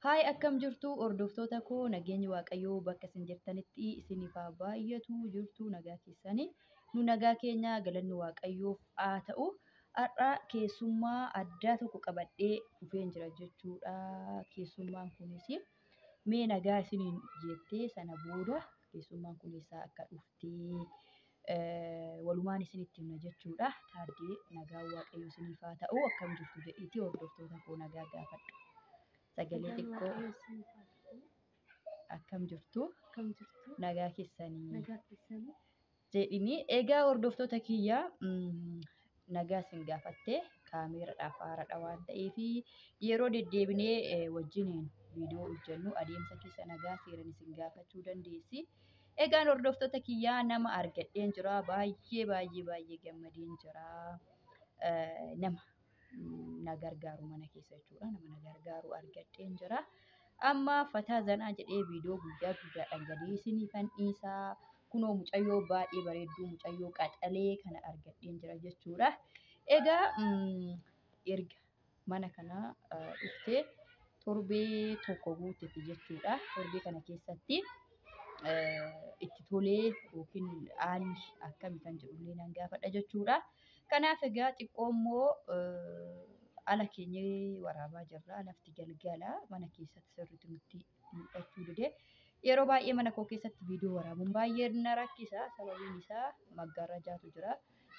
Haay akkam jirtu hordoftoota koo nageenyi waaqayyoo bakka isin jirtanitti isiniif haa baay'atu jirtu nagaa keessanii nu nagaa keenya galanni waaqayyoof haa ta'u har'a keessummaa addaa tokko qabadhee dhufeen jira jechuudha. Keessummaan kunis mee nagaa isiniin jettee sana booda keessummaan kun eessaa akka dhuftee walumaan isinitti himna jechuudha. Taaddee nagaa waaqayyoo isiniif haa ta'u akkam jirtu jedhiitii hordoftoota koo nagaa gaafadhu. Sagalee xiqqoo akkam jirtu nagaa keessanii jedhini egaa hordoftoota kiyyaa nagaa isin gaafattee kaameeraadhaaf haaradha waan ta'eef yeroo deddeebinee wajjiniin viidiyoo hojjennu adeemsa keessa nagaa seeran isin gaafachuu dandeessi. Egaan hordoftoota kiyyaa nama argadheen jira baay'ee gammadeen jira nama na gargaaru mana keessa jechuudha. Nama na gargaaru argadheen jira. Amma fataa zanaa jedhee viidiyoo guyyaadhaan gadii isiniifan dhiisaa kunoo mucayyoo baay'ee bareedduu mucayyoo qaxalee kana argadheen jira jechuudha. Egaa erga mana kana dhuftee torbee tokko guutetti jechuudha. Torbee kana keessatti itti tolee yookiin haalli akkami kan jedhullee nan gaafadha jechuudha. Kanaaf egaa xiqqoo immoo ala keenyee waraabaa jirra. Lafti galgala mana keessatti sirriitti nutti mul'achuu dide. Yeroo baay'ee mana koo keessatti viidiyoo waraabuun baay'ee na rakkisa. Sababiin isaa maggaarajaatu jira.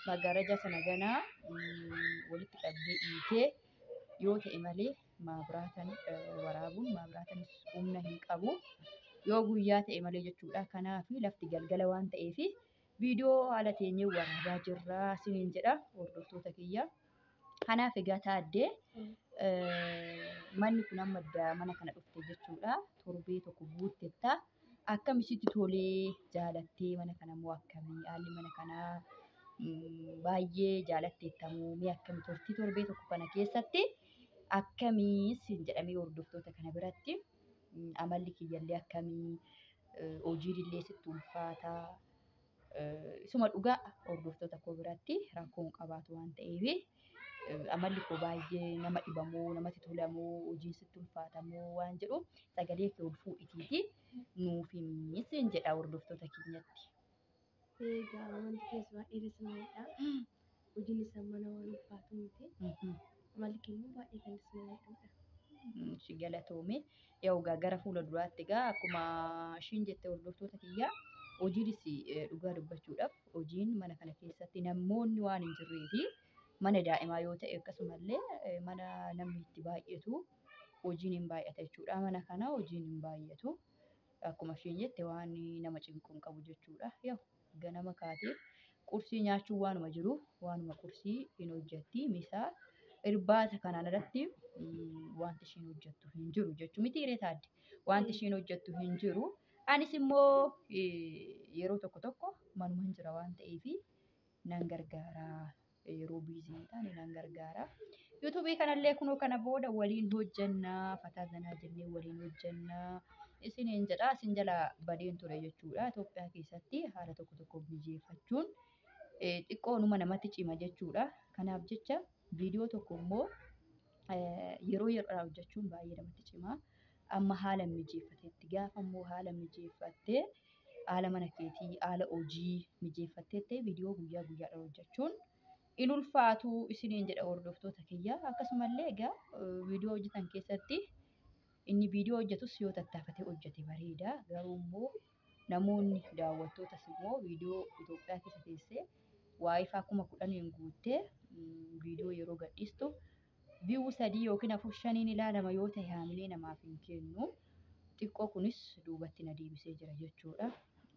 Maggaarajaa sana ganaa walitti qabdee dhiitee yoo ta'e malee maabiraataan waraabuun maabiraataanis humna hin qabu. Yoo guyyaa ta'e malee jechuudha. Kanaaf lafti galgala waan ta'eef viidiyoo haala teenyee waraabaa jirra isiniin jedha hordoftoota kiyya. Kanaaf egaa taaddee manni kun amma mana kana dhufte jechuudha. Torbee tokko guuttetta. Akkamisitti tolee jaalattee mana kana moo akkamii haalli mana kanaa baay'ee jaalatteettamoo mee akkamii turtii torbee tokko kana keessatti akkamiis jedhamee hordoftoota kana biratti amalli kiyyallee akkamii hojiillee sitti ulfaata. Isuma dhugaa hordoftoota koo biratti rakkoo hin qabaatu waan ta'eef amalli koo baay'ee nama dhibamoo namatti tolamoo hojiin sitti ulfaatamoo waan jedhu sagalee kee ol fuudhitiiti nuuf himis jedha hordoftoota keenyatti. Egaa wanti keessa baay'ee dasimaadha. Hojiin isaa mana waan ulfaatu miti. Amalli keenya baay'ee kan dasimaadha. Si galatoome yaa gara fuula duraatti egaa akkuma ishiin jette hordoftoota kiyyaa hojiinis dhugaa dubbachuudhaaf hojiin mana kana keessatti namoonni waan hin jirreefi mana daa'imaa yoo ta'e akkasumallee mana namni itti baay'atu hojiin hin baay'ata jechuudha. Mana kana hojiin hin baay'atu akkuma ishiin jette waan nama cinqu hin qabu jechuudha. Yaa ganama kaatee qursii nyaachuun waanuma jiru waanuma qursii hin hojjetti misaa irbaata kanaan irratti wanti ishiin hojjettu hin jiru jechuun miti hiree taadde wanti ishiin hojjettu hin jiru. Anis immoo yeroo tokko manuma hin jira waan ta'eef nan gargaara yeroo biizii taane nan gargaara. Yuutuubii kanallee kunoo kana booda waliin hojjannaa fataa zanaa jennee waliin hojjannaa isiniin jedha isin jala badeen ture jechuudha. Itoophiyaa keessatti haala tokko mijeeffachuun xiqqoo numa namatti cima jechuudha. Kanaaf jecha viidiyoo tokko immoo yeroo yeroo hojjechuun baay'ee namatti cima. Amma haala mijeeffateetti gaafa immoo haala mijeeffattee haala mana keetii haala hojii mijeeffatteetti viidiyoo guyyaadhaan hojjechuun in ulfaatu isiniin jedha hordoftoota kiyya. Akkasumallee egaa viidiyoo hojjetan keessatti inni viidiyoo hojjetus yoo tattaafatee hojjete bareeda. Garuu immoo namoonni daawwattootas immoo viidiyoo Itoophiyaa keessa teessee waayifaa 10,000 guuttee viidiyoo yeroo gadhiistu viyuu 3 yookiin 4-5 ilaalama yoo ta'e haamilee namaaf hin kennu. Xiqqoo kunis duubatti na deebisee jira jechuudha.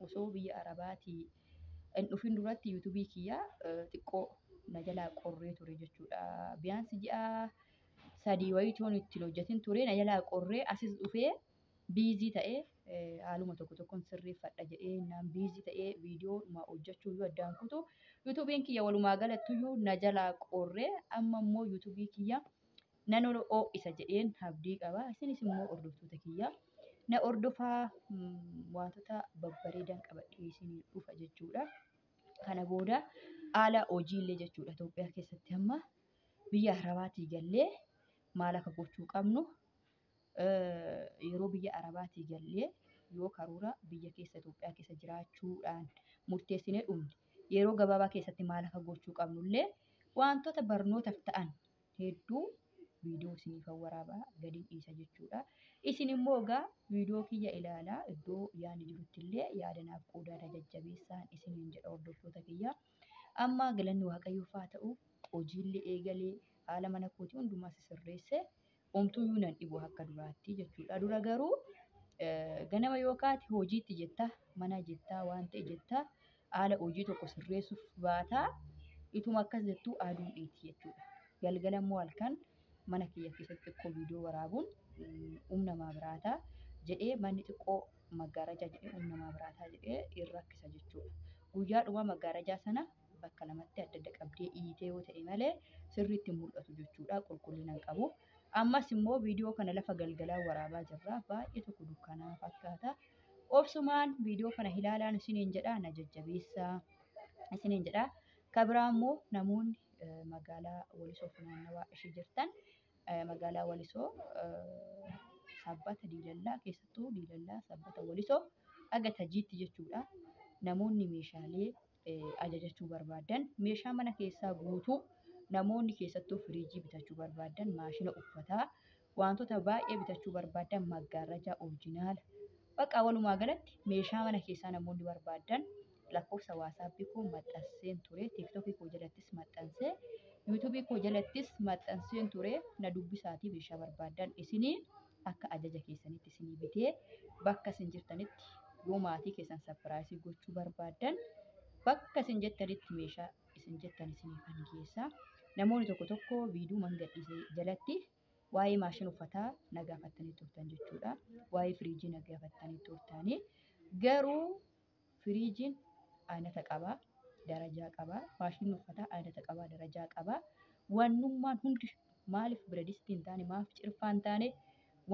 Osoo biyya Arabaatii hin dhufin duratti yuutuubii kiyyaa xiqqoo na jalaa qorree ture jechuudha. Biyyaansi ji'a 3 wayitoon ittiin hojjetin ture na jalaa qorree asis dhufee biizii ta'ee haaluma tokkoon sirreeffadha jedhee naan biizii ta'ee viidiyoo hojjechuu yoo addaan kutu yuutuubiin kiyya walumaa galattuyyuu na jalaa qorree amma immoo yuutuubii kiyya nan ho'isa jedheen abdii qaba. Isinis immoo hordoftoota kiyya na hordofaa wantoota babbareedan qabadhee isinii dhufa jechuudha. Kana booda haala hojiillee jechuudha Itoophiyaa keessatti amma biyya Arabaatii gallee maal akka gochuu qabnu yeroo biyya Arabaatii gallee yoo karoora biyya keessa Itoophiyaa keessa jiraachuudhaan murteessinee dhumne yeroo gabaabaa keessatti maal akka gochuu qabnullee wantoota barnootaaf ta'an hedduu viidiyoo isiniif waraabaa gadi dhiisa jechuudha. Isin immoo egaa viidiyoo kiyya ilaalaa iddoo yaadni jirutti illee yaadanaaf qoodaadha jajjabeessaan isiniin jedha hordoftoota kiyya. Amma galanni Waaqayyoof haa ta'u hojiillee eegalee haala mana kootii hundumaa sisirreesse homtuuyyuu nan dhibu akka duraatti jechuudha. Dura garuu ganama yoo kaate hojiitti jetta mana jettaa waan ta'e jettaa haala hojii tokko sirreessuuf baataa ituma akkas jettuu aduun dhiiti jechuudha. Galgala immoo halkan mana kiyya keessatti xiqqoo viidiyoo waraabuun humna maabiraataa jedhee manni xiqqoo maggaarajaa jedhee humna maabiraataa jedhee irra rakkisa jechuudha. Guyyaadhuma maggaarajaa sana bakka lamatti adda adda qabdee dhiitee yoo ta'e malee sirriitti mul'atu jechuudha. Qulqullina hin qabu. Ammas immoo viidiyoo kana lafa galgalaa waraabaa jirra. Baay'ee tokko dukkanaa fakkaata. Obsumaan viidiyoo kana ilaalaan isiniin jedha na jajjabeessaa isiniin jedha. Kabiraa immoo namoonni magaalaa Walisoo fi naannawaa ishee jirtan magaalaa Walisoo sabbata Diilallaa keessattuu Diilallaa sabbata Walisoo aga tajiitti jechuudha. Namoonni meeshaalee ajajachuu barbaadan meeshaa mana keessaa guutuu namoonni keessattuu firiijii bitachuu barbaadan maashina uffataa wantoota baay'ee bitachuu barbaadan maggaarajaa orijinaala bakka walumaa galatti meeshaa mana keessaa namoonni barbaadan lakkoofsa waasaappii koo maxxanseen ture tiiktookii koo jalattis maxxansee yuutuubii koo jalattis maxxanseen ture na dubbisaatii meeshaa barbaadan isinii akka ajaja keessanitti isinii bitee bakka isin jirtanitti yoo maatii keessan sapiraayisii gochuu barbaadan bakka isin jettanitti meeshaa isin jettan isinii kan geessaa. Namoonni tokko tokko viidiyoo mangadhiisee jalatti waa'ee maashina uffataa na gaafattanii turtan jechuudha. Waa'ee firiijii na gaafattanii turtanii garuu firiijiin aynata qaba, darajaa qaba, maashinni uffataa aynata qaba, darajaa qaba. Wannummaan hundi maaliif biradistii hin taane maaf cirfaa hin taane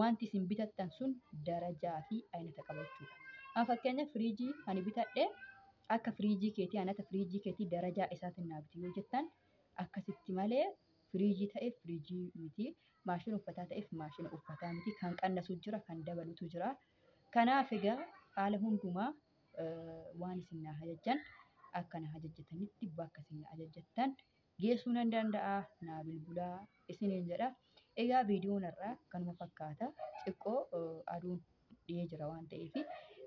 wanti isin bitattan sun darajaa fi aynata qaba jechuudha. An fakkeenyaaf firiijii ani bitadhe akka firiijii keetii aynata firiijii keetii darajaa isaatiin naabti yoo jettan akkasitti malee firiijii ta'eef firiijii miti maashina uffataa ta'eef maashina uffataa miti kan qannasu jira kan dabalutu jira. Kanaaf egaa haala hundumaa waan isin na ajajjan akka na ajajjatanitti bakka isin na ajajjattan geessuu nan danda'a naa bilbilaa isiniin jedha. Egaa viidiyoon irraa kanuma fakkaata xiqqoo aduun dhiyee jira waan ta'eef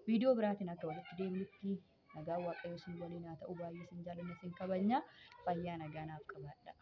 viidiyoo biraatiin akka walitti deebinutti nagaa Waaqayyoo isin waliin haa ta'u baay'ee isin jaalladha isin kabajna fayyaa nagaa naaf qabaadha.